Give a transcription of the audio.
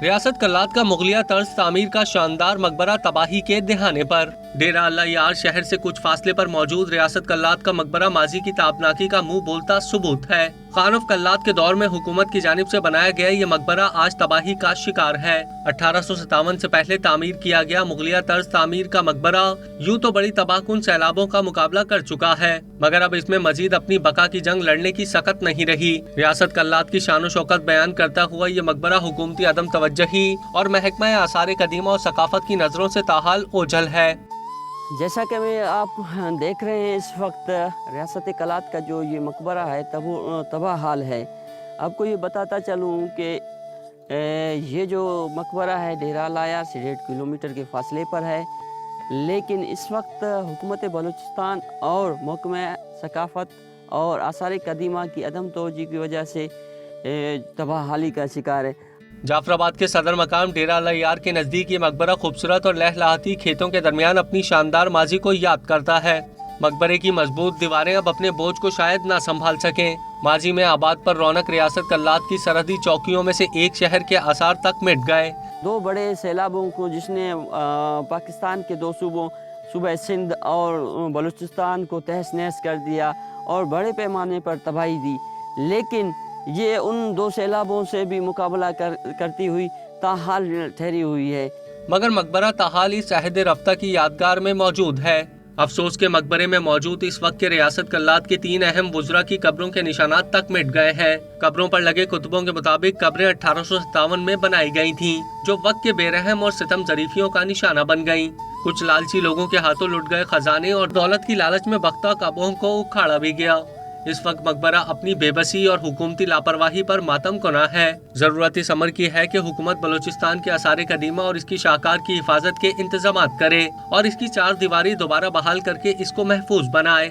ریاست کلات کا مغلیہ طرز تعمیر کا شاندار مقبرہ تباہی کے دہانے پر۔ ڈیرہ اللہ یار شہر سے کچھ فاصلے پر موجود ریاست کلات کا مقبرہ ماضی کی تابناکی کا منہ بولتا ثبوت ہے۔ خان آف کلات کے دور میں حکومت کی جانب سے بنایا گیا یہ مقبرہ آج تباہی کا شکار ہے۔ 1857 سے پہلے تعمیر کیا گیا مغلیہ طرز تعمیر کا مقبرہ یوں تو بڑی تباہ کن سیلابوں کا مقابلہ کر چکا ہے، مگر اب اس میں مزید اپنی بقا کی جنگ لڑنے کی سخت نہیں رہی۔ ریاست کلات کی شان و شوکت بیان کرتا ہوا یہ مقبرہ حکومتی عدم توجہی اور محکمہ آثار قدیمہ اور ثقافت کی نظروں سے تاحال اوجھل ہے۔ جیسا کہ آپ دیکھ رہے ہیں اس وقت ریاست کلات کا جو یہ مقبرہ ہے تباہ حال ہے۔ آپ کو یہ بتاتا چلوں کہ یہ جو مقبرہ ہے ڈیرہ لایا سے 1.5 کلومیٹر کے فاصلے پر ہے، لیکن اس وقت حکومت بلوچستان اور محکمہ ثقافت اور آثار قدیمہ کی عدم توجہی کی وجہ سے تباہ حالی کا شکار ہے۔ جعفر آباد کے صدر مقام ڈیرہ اللہ یار کے نزدیک یہ مقبرہ خوبصورت اور لہلہاتی کھیتوں کے درمیان اپنی شاندار ماضی کو یاد کرتا ہے۔ مقبرے کی مضبوط دیواریں اب اپنے بوجھ کو شاید نہ سنبھال سکیں۔ ماضی میں آباد پر رونق ریاست کلات کی سرحدی چوکیوں میں سے ایک شہر کے آثار تک مٹ گئے۔ 2 بڑے سیلابوں کو جس نے پاکستان کے 2 صوبوں صوبہ سندھ اور بلوچستان کو تہس نہس کر دیا اور بڑے پیمانے پر تباہی دی، لیکن یہ ان 2 سیلابوں سے بھی مقابلہ کرتی ہوئی تاحال ٹھہری ہوئی ہے۔ مگر مقبرہ تاحال اس عہد رفتہ کی یادگار میں موجود ہے۔ افسوس کے مقبرے میں موجود اس وقت کے ریاست کلات کے 3 اہم وزراء کی قبروں کے نشانات تک مٹ گئے ہیں۔ قبروں پر لگے کتبوں کے مطابق قبریں 1857 میں بنائی گئی تھیں، جو وقت کے بے رحم اور ستم ظریفیوں کا نشانہ بن گئیں۔ کچھ لالچی لوگوں کے ہاتھوں لٹ گئے خزانے اور دولت کی لالچ میں بختہ قبروں کو اکھاڑا بھی گیا۔ اس وقت مقبرہ اپنی بے بسی اور حکومتی لاپرواہی پر ماتم کناں ہے۔ ضرورت اس امر کی ہے کہ حکومت بلوچستان کے آثار قدیمہ اور اس کی شاہکار کی حفاظت کے انتظامات کرے اور اس کی 4 دیواری دوبارہ بحال کر کے اس کو محفوظ بنائے۔